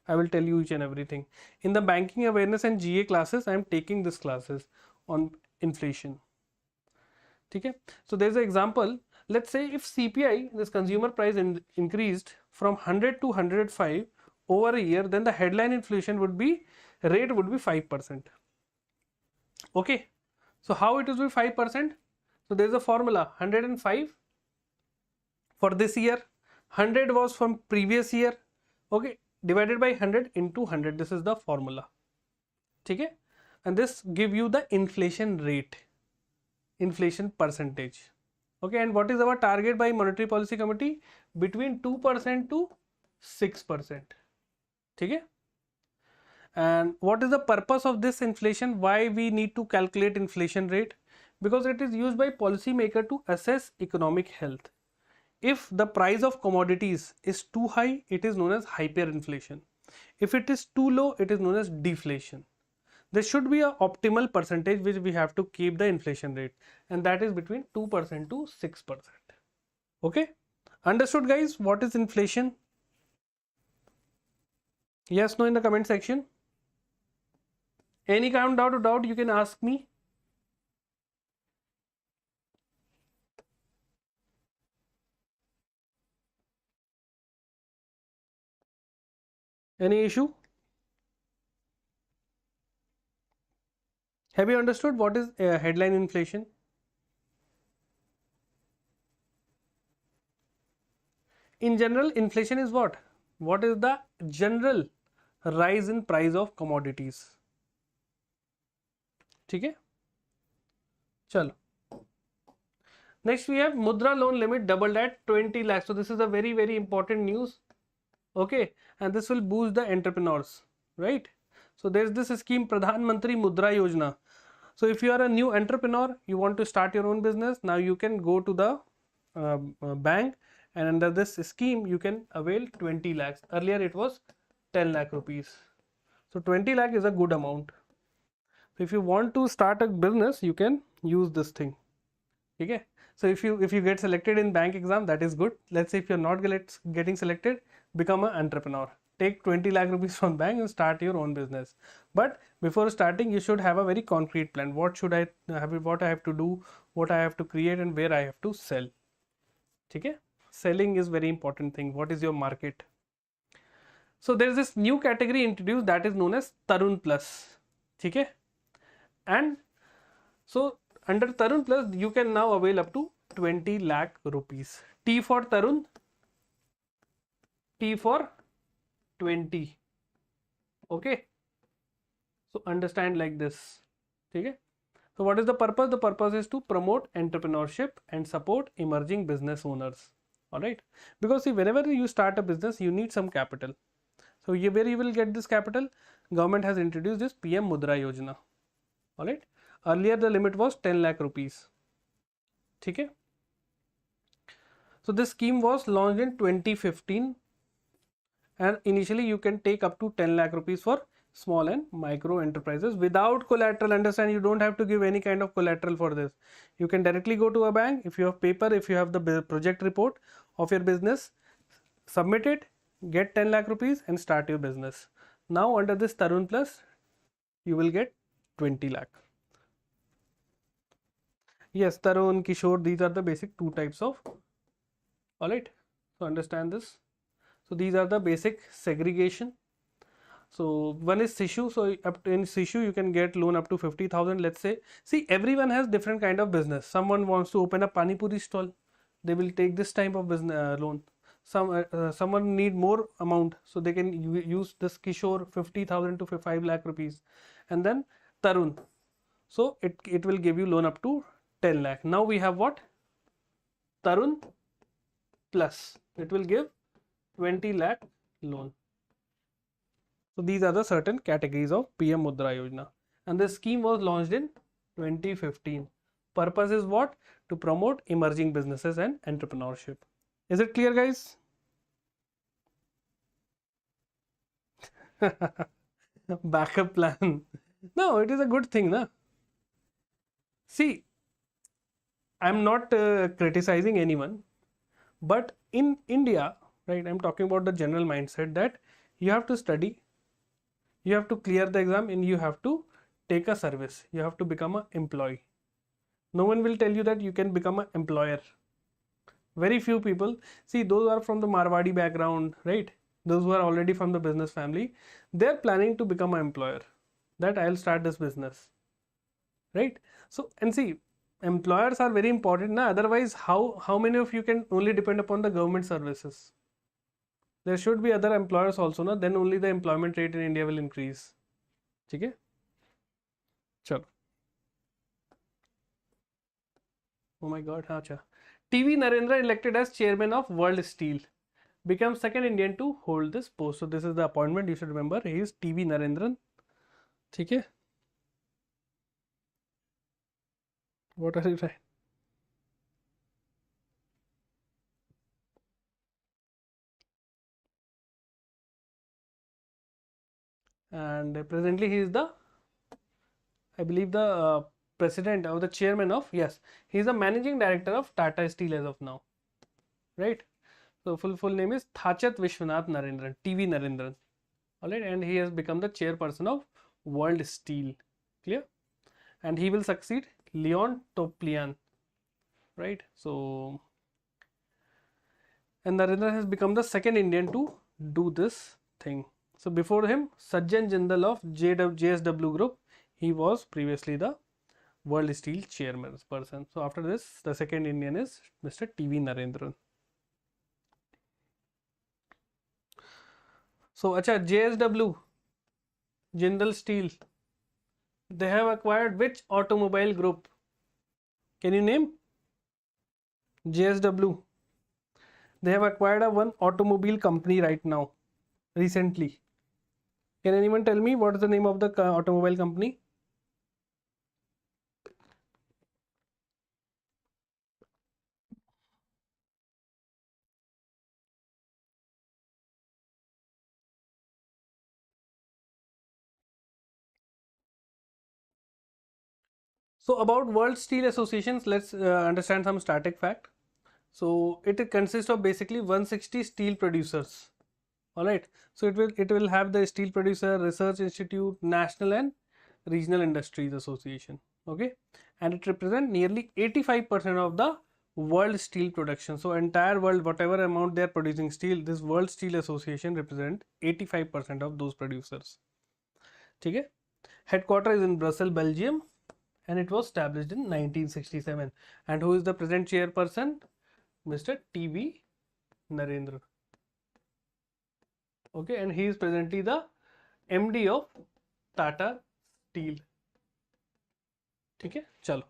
I will tell you each and everything. In the banking awareness and GA classes, I am taking this classes on inflation. Okay. So there's an example. Let's say if CPI, this consumer price increased from 100 to 105 over a year, then the headline inflation rate would be 5%. Okay. So how it will be 5%? So there is a formula, 105 for this year, 100 was from previous year, okay, divided by 100 into 100. This is the formula. Okay. And this give you the inflation rate, inflation percentage. Okay. And what is our target by Monetary Policy Committee? Between 2% to 6%. Okay. And what is the purpose of this inflation? Why we need to calculate inflation rate? Because it is used by policymaker to assess economic health. If the price of commodities is too high, it is known as hyperinflation. If it is too low, it is known as deflation. There should be an optimal percentage which we have to keep the inflation rate, and that is between 2% to 6%. Okay, understood guys? What is inflation? Yes, no in the comment section. Any kind of doubt you can ask me. Any issue? Have you understood what is headline inflation? In general, inflation is what? What is the general rise in price of commodities? Okay? Chalo. Next we have Mudra loan limit doubled at 20 lakhs. So this is a very, very important news. Okay, and this will boost the entrepreneurs, right? So there's this scheme, Pradhan Mantri Mudra Yojana. So if you are a new entrepreneur, you want to start your own business, now you can go to the bank and under this scheme you can avail 20 lakhs. Earlier it was 10 lakh rupees. So 20 lakh is a good amount. So if you want to start a business, you can use this thing. Okay. So if you get selected in bank exam, that is good. Let's say if you're not getting selected, become an entrepreneur. Take 20 lakh rupees from bank and start your own business. But before starting, you should have a very concrete plan. What should I have? What I have to do? What I have to create, and where I have to sell. Okay. Selling is very important thing. What is your market? So there is this new category introduced that is known as Tarun Plus. Okay. And so under Tarun Plus, you can now avail up to 20 lakh rupees. T for Tarun, T for 20. Okay. So understand like this. Okay. So what is the purpose? The purpose is to promote entrepreneurship and support emerging business owners. Alright. Because see, whenever you start a business, you need some capital. So where you will get this capital? Government has introduced this PM Mudra Yojana. Alright. Earlier the limit was 10 lakh rupees. Okay. So this scheme was launched in 2015 and initially you can take up to 10 lakh rupees for small and micro enterprises without collateral. Understand, you don't have to give any kind of collateral for this. You can directly go to a bank. If you have paper, if you have the project report of your business, submit it, get 10 lakh rupees and start your business. Now under this Tarun Plus, you will get 20 lakh. Yes, Tarun, Kishore, these are the basic two types of. Alright, so understand this. So these are the basic segregation. So one is Sishu. So up to in Sishu you can get loan up to 50,000. Let's say, see, everyone has different kind of business. Someone wants to open a pani puri stall, they will take this type of business loan. Someone need more amount, so they can use this Kishore 50,000 to 5 lakh rupees, and then Tarun. So it will give you loan up to 10 lakh. Now we have what? Tarun Plus. It will give 20 lakh loan. So these are the certain categories of PM Mudra Yojana, and the scheme was launched in 2015. Purpose is what? To promote emerging businesses and entrepreneurship. Is it clear, guys? Backup plan. No, it is a good thing, na? See, I'm not criticizing anyone, but in India, right, I'm talking about the general mindset that you have to study, you have to clear the exam, and you have to take a service. You have to become an employee. No one will tell you that you can become an employer. Very few people. See, those are from the Marwadi background, right? Those who are already from the business family, they're planning to become an employer. That I'll start this business, right? So, and see, employers are very important, na? Otherwise, how many of you can only depend upon the government services? There should be other employers also, na? Then only the employment rate in India will increase. Okay? Chalo. Oh my God, acha. TV Narendra elected as chairman of World Steel. Becomes second Indian to hold this post. So this is the appointment. You should remember. He is TV Narendran. Okay? What are you trying? And presently he is the, I believe, the president or the chairman of, yes, he is the managing director of Tata Steel as of now, right? So full name is Thachat Vishwanath Narendran, TV Narendran. Alright, and he has become the chairperson of World Steel. Clear? And he will succeed Leon Toplian, right? So, and Narendra has become the second Indian to do this thing. So before him, Sajjan Jindal of JSW Group, he was previously the World Steel chairman person. So after this, the second Indian is Mr. TV Narendran. So, acha, JSW, Jindal Steel, they have acquired which automobile group? Can you name? JSW. They have acquired one automobile company right now, recently. Can anyone tell me what is the name of the automobile company? So about World Steel Associations, let's understand some static fact. So it consists of basically 160 steel producers. All right. So it will have the Steel Producer Research Institute, National and Regional Industries Association. Okay, and it represents nearly 85% of the world steel production. So entire world, whatever amount they are producing steel, this World Steel Association represent 85% of those producers. Okay. Headquarter is in Brussels, Belgium, and it was established in 1967. And who is the present chairperson? Mr. T.V. Narendra. Okay, and he is presently the MD of Tata Steel. Okay, chalo.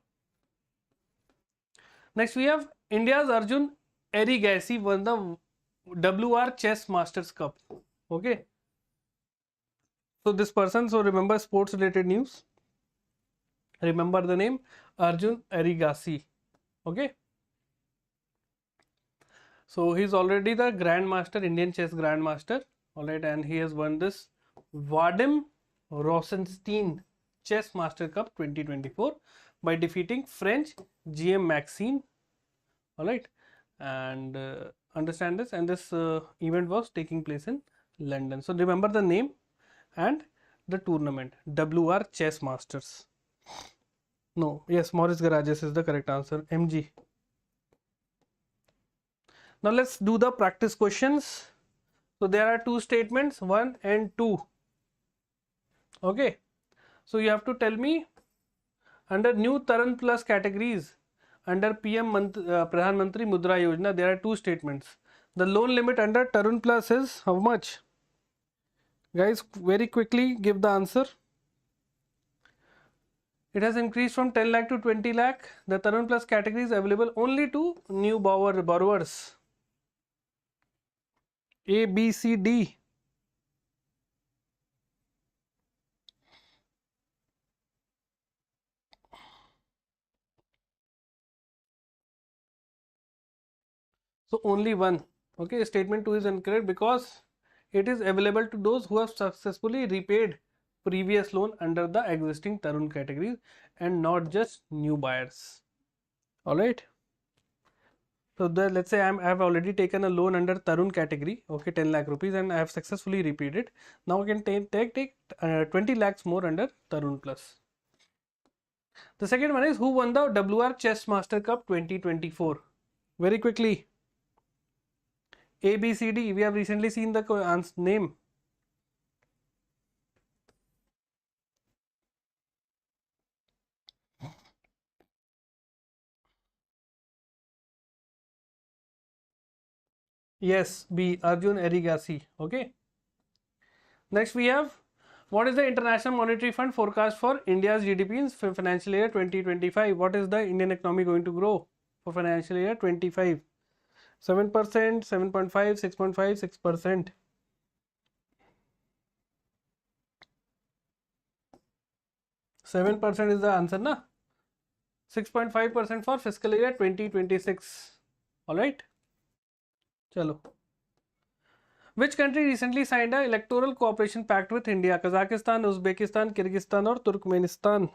Next we have India's Arjun Erigaisi won the WR Chess Masters Cup. Okay. So this person, so remember sports related news. Remember the name Arjun Erigaisi. Okay. So he's already the Grandmaster, Indian Chess Grandmaster. Alright, and he has won this Vadim Rosenstein Chess Master Cup 2024 by defeating French GM Maxime. Alright, and understand this, and this event was taking place in London. So remember the name and the tournament, WR Chess Masters. No, yes, Maurice Garages is the correct answer. MG. Now let's do the practice questions. So there are two statements, 1 and 2. Okay. So you have to tell me under new Taran Plus categories under Pradhan Mantri Mudra Yojana, there are two statements. The loan limit under Tarun Plus is how much? Guys, very quickly give the answer. It has increased from 10 lakh to 20 lakh. The Tarun Plus category is available only to new borrowers. A, B, C, D. So only one. Okay, statement 2 is incorrect because it is available to those who have successfully repaid previous loan under the existing Tarun categories and not just new buyers. Alright. So let's say I have already taken a loan under Tarun category, okay, 10 lakh rupees, and I have successfully repaid it. Now I can take 20 lakhs more under Tarun Plus. The second one is who won the WR Chess Master Cup 2024? Very quickly. A, B, C, D. We have recently seen the name. Yes, B, Arjun Erigaisi. Okay. Next we have, what is the International Monetary Fund forecast for India's GDP in financial year 2025? What is the Indian economy going to grow for financial year 25? 7%, 7.5, 6.5, 6%. 7% is the answer, na? 6.5% for fiscal year 2026. Alright. Chalo. Which country recently signed an electoral cooperation pact with India? Kazakhstan, Uzbekistan, Kyrgyzstan or Turkmenistan?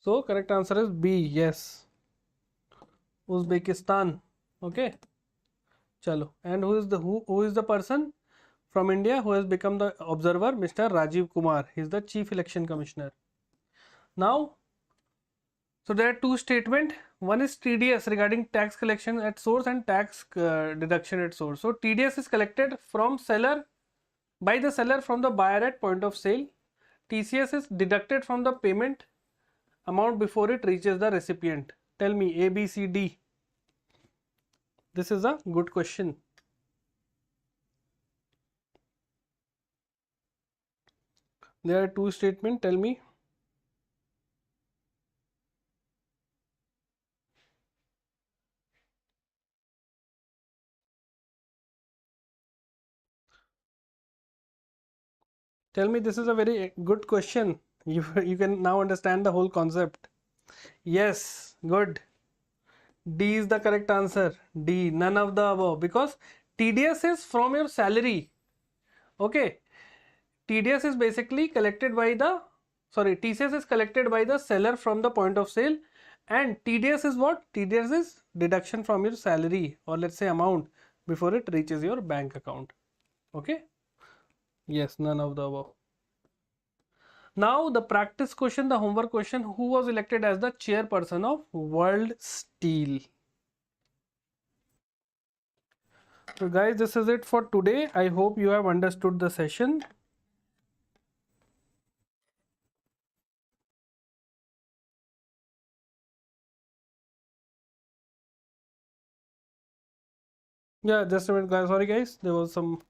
So correct answer is B. Yes, Uzbekistan. Okay. Chalo. And who is the person from India who has become the observer? Mr. Rajiv Kumar. He is the Chief Election Commissioner. Now, so there are two statements. One is TDS regarding tax collection at source and tax deduction at source. So TDS is collected from by the seller from the buyer at point of sale. TCS is deducted from the payment amount before it reaches the recipient. Tell me A, B, C, D. This is a good question. There are two statements. Tell me. Tell me, this is a very good question. You can now understand the whole concept. Yes, good. D is the correct answer. D, none of the above, because TDS is from your salary. Okay. TDS is basically collected by the, sorry, TCS is collected by the seller from the point of sale, and TDS is what? TDS is deduction from your salary, or let's say amount, before it reaches your bank account. Okay. Yes, none of the above. Now the practice question, the homework question: who was elected as the chairperson of World Steel? So guys, this is it for today. I hope you have understood the session. Yeah, just a minute guys, sorry guys, there was some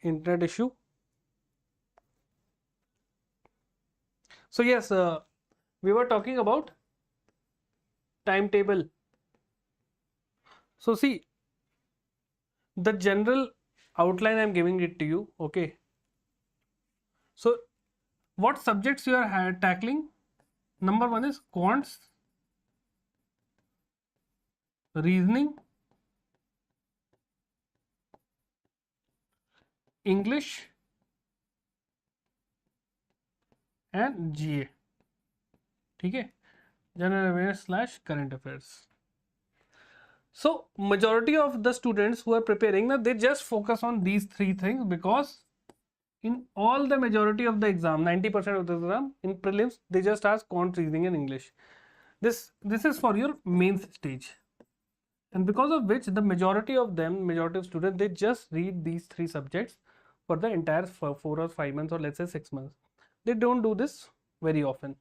internet issue. So yes, we were talking about timetable. So see, the general outline I'm giving it to you. Okay. So what subjects you are tackling? Number one is quants, reasoning, English, and GA. ठीक है, general awareness / current affairs. So majority of the students who are preparing now, they just focus on these three things, because in all the majority of the exam, 90% of the exam in prelims, they just ask quant, reasoning, and English. This is for your main stage, and because of which the majority of students, they just read these three subjects for the entire 4 or 5 months, or let's say 6 months. They don't do this very often.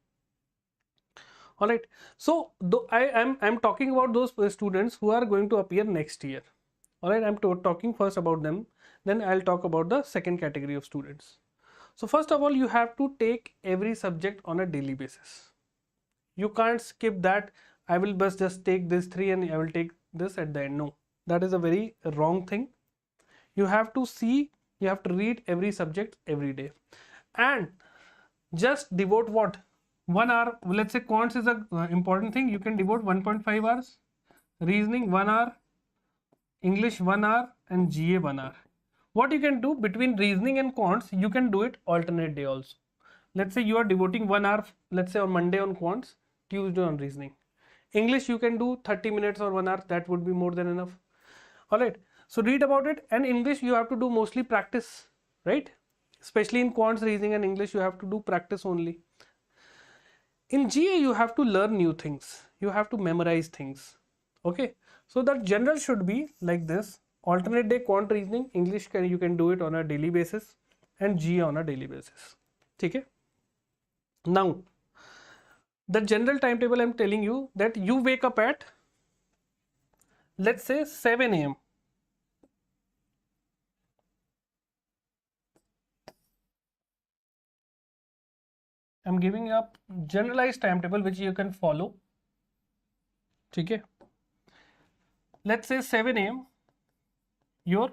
All right. So I'm talking about those students who are going to appear next year. All right. I'm talking first about them. Then I'll talk about the second category of students. So first of all, you have to take every subject on a daily basis. You can't skip that. I will just take this three and I will take this at the end. No, that is a very wrong thing. You have to see, you have to read every subject every day, and just devote what? 1 hour. Let's say quants is a important thing. You can devote 1.5 hours, reasoning 1 hour, English 1 hour, and GA 1 hour. What you can do between reasoning and quants, you can do it alternate day also. Let's say you are devoting 1 hour, let's say on Monday on quants, Tuesday on reasoning. English you can do 30 minutes or 1 hour, that would be more than enough. All right. So read about it, and English you have to do mostly practice, right? Especially in quants, reasoning, and English, you have to do practice only. In GA, you have to learn new things. You have to memorize things. Okay. So that general should be like this: alternate day quant, reasoning, English you can do it on a daily basis, and GA on a daily basis. Okay. Now, the general timetable I'm telling you, that you wake up at, let's say 7 a.m. I'm giving up generalized timetable which you can follow. Okay. Let's say 7 a.m. your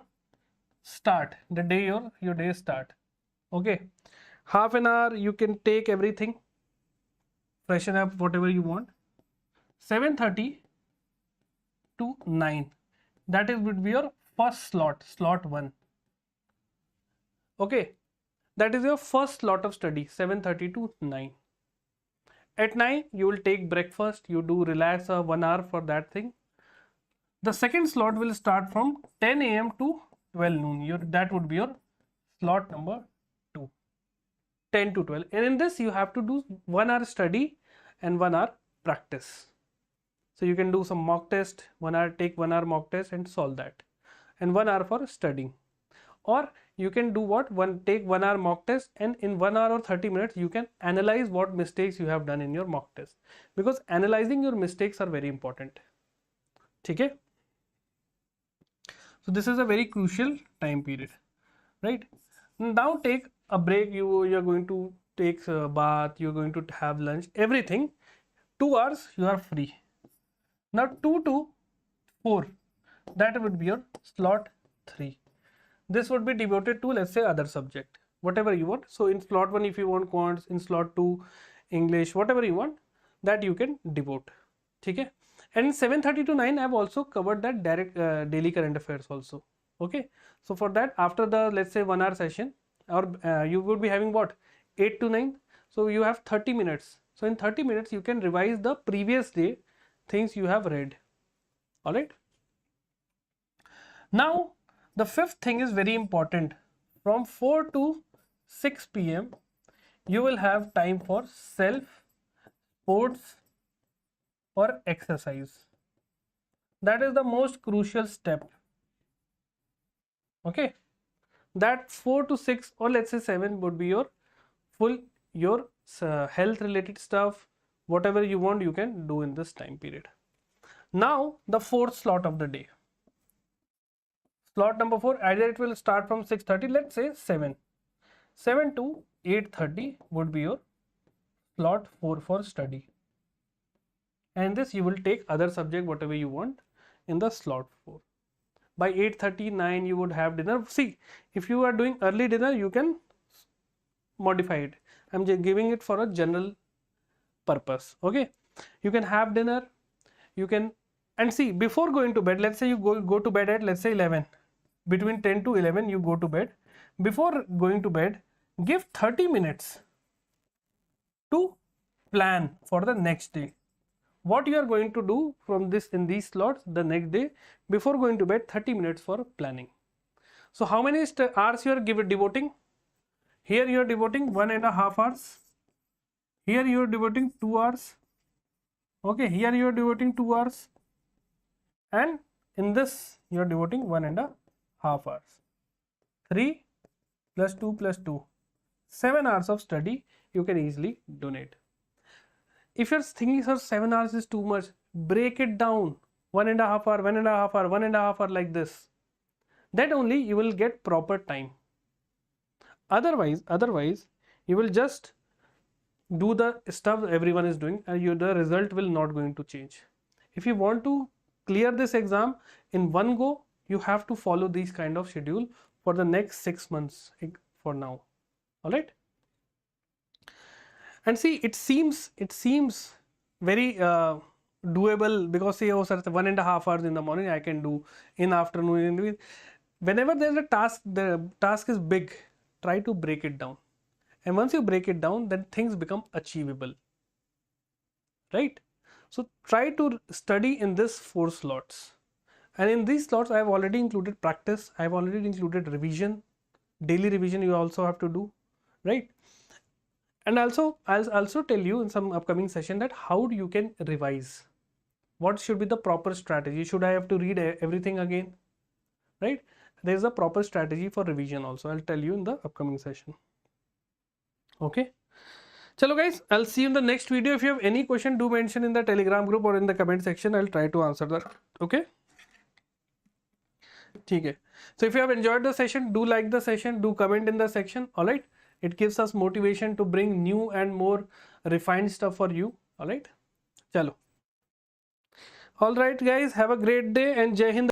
start, the day your day start. Okay. Half an hour you can take everything, freshen up, whatever you want. 7:30 to 9. That is would be your first slot 1. Okay. That is your first slot of study, 7:30 to 9. At 9, you will take breakfast, you do relax 1 hour for that thing. The second slot will start from 10 a.m. to 12 noon. That would be your slot number 2, 10 to 12. And in this, you have to do 1 hour study and 1 hour practice. So you can do some mock test, 1 hour, take 1 hour mock test and solve that. And 1 hour for studying. Or you can do what? Take 1 hour mock test, and in 1 hour or 30 minutes you can analyze what mistakes you have done in your mock test, because analyzing your mistakes are very important. Okay. So this is a very crucial time period, right? Now take a break. You're going to take a bath, you're going to have lunch, everything. 2 hours you are free. Now 2 to 4, that would be your slot 3. This would be devoted to, let's say, other subject, whatever you want. So in slot 1, if you want quants, in slot 2, English, whatever you want. that you can devote. Okay, and 7:30 to 9 I've also covered that direct daily current affairs also. Okay, so for that, after the, let's say, 1 hour session, or you would be having what, 8 to 9, so you have 30 minutes. So in 30 minutes you can revise the previous day things you have read. All right, now the fifth thing is very important. From 4 to 6 p.m. you will have time for self, sports or exercise. That is the most crucial step. Okay, that 4 to 6 or let's say 7 would be your full, your health related stuff, whatever you want you can do in this time period. Now the fourth slot of the day, slot number 4, either it will start from 6:30, let's say 7 to 8:30 would be your slot 4 for study, and this you will take other subject whatever you want in the slot 4. By 8:39 you would have dinner. See, if you are doing early dinner you can modify it. I'm just giving it for a general purpose. Okay, you can have dinner, you can, and see, before going to bed, let's say you go to bed at, let's say, 11, between 10 to 11 you go to bed. Before going to bed, give 30 minutes to plan for the next day, what you are going to do from this in these slots the next day. Before going to bed, 30 minutes for planning. So how many hours you are devoting? Here you are devoting 1.5 hours, here you are devoting 2 hours, okay, here you are devoting 2 hours, and in this you are devoting 1.5 hours. 3 plus 2 plus 2, 7 hours of study you can easily donate. If you're thinking, sir, 7 hours is too much, break it down, 1.5 hour, 1.5 hour, 1.5 hour, like this. That only you will get proper time. Otherwise you will just do the stuff everyone is doing and the result will not going to change. If you want to clear this exam in one go, you have to follow these kind of schedule for the next 6 months for now. All right, and see, it seems very doable, because say, oh sir, 1.5 hours in the morning I can do, in afternoon, whenever there's a task, the task is big, try to break it down, and once you break it down, then things become achievable, right? So try to study in this 4 slots, and in these slots I have already included practice, I have already included revision, daily revision you also have to do, right? And also I'll also tell you in some upcoming session that how you can revise, what should be the proper strategy. Should I have to read everything again, right? There is a proper strategy for revision also, I'll tell you in the upcoming session. Okay, chalo guys, I'll see you in the next video. If you have any question, do mention in the Telegram group or in the comment section, I'll try to answer that. Okay, okay. So if you have enjoyed the session, do like the session, do comment in the section. All right, it gives us motivation to bring new and more refined stuff for you. All right, chalo. All right guys, have a great day and Jai Hind.